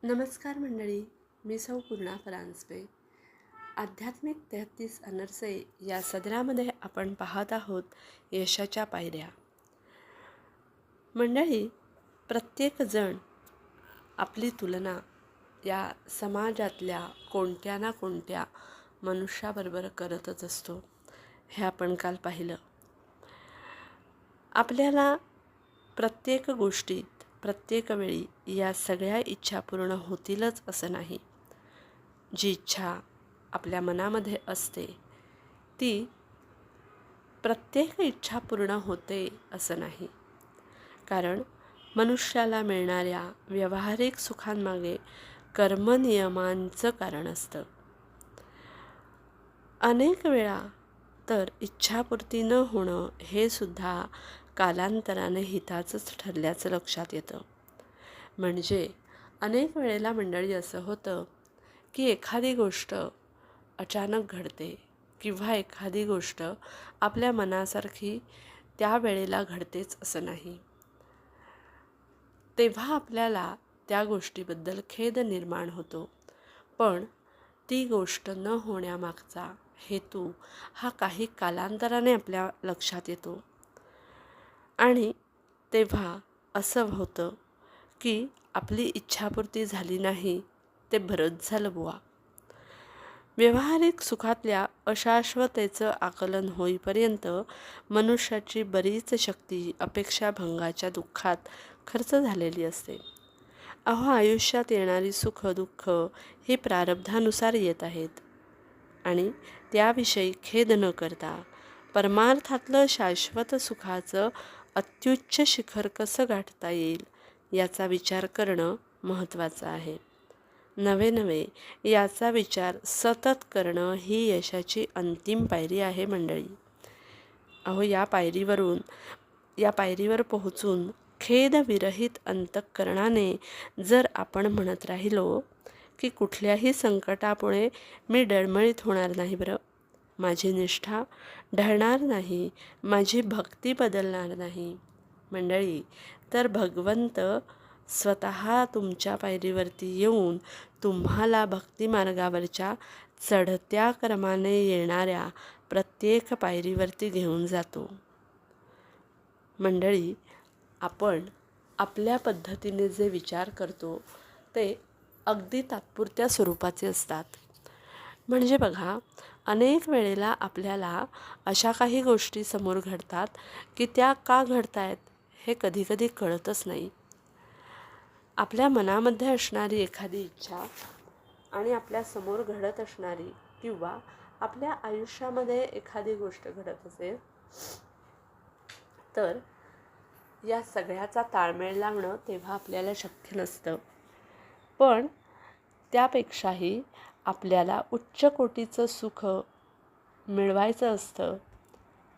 नमस्कार मंडळी, मी सौ पूर्णा परांजपे. आध्यात्मिक 33 अनर्से या सदरामध्ये आपण पाहत आहोत यशाच्या पायऱ्या. मंडळी, प्रत्येकजण आपली तुलना या समाजातल्या कोणत्या ना कोणत्या मनुष्याबरोबर करतच असतो. हे आपण काल पाहिलं. आपल्याला प्रत्येक गोष्टीत प्रत्येक वेळी या सगळ्या इच्छा पूर्ण होतीलच असं नाही. जी इच्छा आपल्या मनामध्ये असते ती प्रत्येक इच्छा पूर्ण होते असं नाही. कारण मनुष्याला मिळणाऱ्या व्यावहारिक सुखांमागे कर्मनियमांचं कारण असतं. अनेक वेळा तर इच्छापूर्ती न होणं हे सुद्धा कालांतराने हिताचंच ठरल्याचं लक्षात येतं. म्हणजे अनेक वेळेला मंडळी असं होतं की एखादी गोष्ट अचानक घडते किंवा एखादी गोष्ट आपल्या मनासारखी त्या वेळेला घडतेच असं नाही. तेव्हा आपल्याला त्या गोष्टीबद्दल खेद निर्माण होतो. पण ती गोष्ट न होण्यामागचा हेतू हा काही कालांतराने आपल्या लक्षात येतो. आणि तेव्हा असं होतं की आपली इच्छापूर्ती झाली नाही ते बरंच झालं बुवा. व्यावहारिक सुखातल्या अशाश्वतेचं आकलन होईपर्यंत मनुष्याची बरीच शक्ती अपेक्षाभंगाच्या दुःखात खर्च झालेली असते. अहो, आयुष्यात येणारी सुख दुःख ही प्रारब्धानुसार येत आहेत आणि त्याविषयी खेद न करता परमार्थातलं शाश्वत सुखाचं अत्युच्च शिखर कसं गाठता येईल याचा विचार करणं महत्त्वाचं आहे. नवे याचा विचार सतत करणं ही यशाची अंतिम पायरी आहे मंडळी. अहो, या पायरीवर पोहोचून खेदविरहित अंतःकरणाने जर आपण म्हणत राहिलो की कुठल्याही संकटापुढे मी डळमळीत होणार नाही बरं, माझी निष्ठा ढळणार नाही, माझी भक्ती बदलणार नाही मंडळी, तर भगवंत स्वतः तुमच्या पायरीवरती येऊन तुम्हाला भक्तिमार्गावरच्या चढत्या क्रमाने येणाऱ्या प्रत्येक पायरीवरती घेऊन जातो. मंडळी, आपण आपल्या पद्धतीने जे विचार करतो ते अगदी तात्पुरत्या स्वरूपाचे असतात. म्हणजे बघा, अनेक वेळेला आपल्याला अशा काही गोष्टी समोर घडतात की त्या का घडतायत हे कधीकधी कळतच नाही. आपल्या मनामध्ये असणारी एखादी इच्छा आणि आपल्या समोर घडत असणारी किंवा आपल्या आयुष्यामध्ये एखादी गोष्ट घडत असेल तर या सगळ्याचा ताळमेळ लावणं तेव्हा आपल्याला शक्य नसतं. पण त्यापेक्षाही आपल्याला उच्च कोटीचं सुख मिळवायचं असतं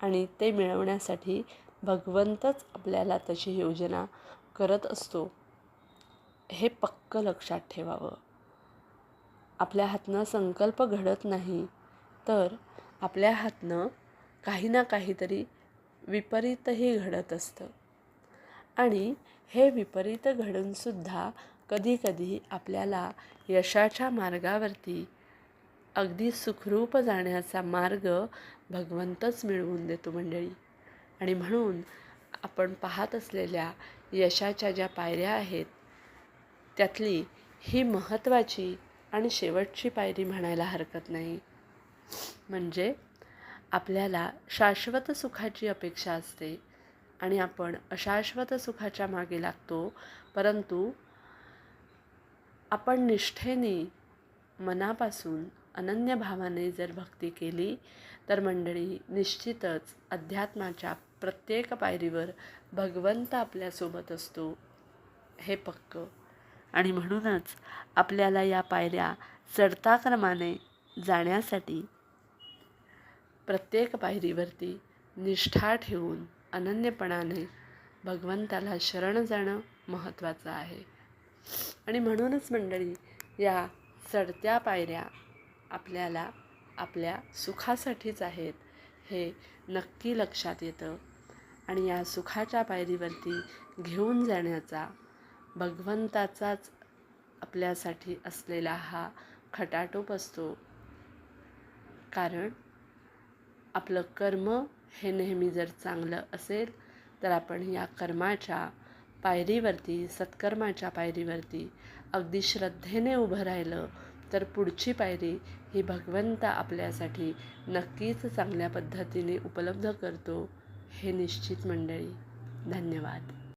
आणि ते मिळवण्यासाठी भगवंतच आपल्याला तशी योजना करत असतो हे पक्क लक्षात ठेवावं. आपल्या हातनं संकल्प घडत नाही तर आपल्या हातनं काही ना काहीतरी विपरीतही घडत असतं आणि हे विपरीत घडूनसुद्धा कधीकधी आपल्याला यशाच्या मार्गावरती अगदी सुखरूप जाण्याचा मार्ग भगवंतच मिळवून देतो मंडळी. आणि म्हणून आपण पाहत असलेल्या यशाच्या ज्या पायऱ्या आहेत त्यातली ही महत्त्वाची आणि शेवटची पायरी म्हणायला हरकत नाही. म्हणजे आपल्याला शाश्वत सुखाची अपेक्षा असते आणि आपण अशाश्वत सुखाच्या मागे लागतो. परंतु आपण निष्ठेने मनापासून अनन्य भावाने जर भक्ती केली तर मंडळी निश्चितच अध्यात्माच्या प्रत्येक पायरीवर भगवंत आपल्यासोबत असतो हे पक्क. आणि म्हणूनच आपल्याला या पायऱ्या चढता क्रमाने जाण्यासाठी प्रत्येक पायरीवरती निष्ठा ठेवून अनन्यपणाने भगवंताला शरण जाणं महत्त्वाचं आहे. आणि म्हणूनच मंडळी या चढत्या पायऱ्या आपल्याला आपल्या सुखासाठीच आहेत हे नक्की लक्षात येतं. आणि या सुखाच्या पायरीवरती घेऊन जाण्याचा भगवंताचाच आपल्यासाठी असलेला हा खटाटोप असतो. कारण आपलं कर्म हे नेहमी जर चांगलं असेल तर आपण या कर्माच्या पायरीवरती, सत्कर्माच्या पायरीवरती अगदी श्रद्धेने उभं राहिलं तर पुढची पायरी ही भगवंत आपल्यासाठी नक्कीच चांगल्या पद्धतीने उपलब्ध करतो, हे निश्चित मंडळी. धन्यवाद.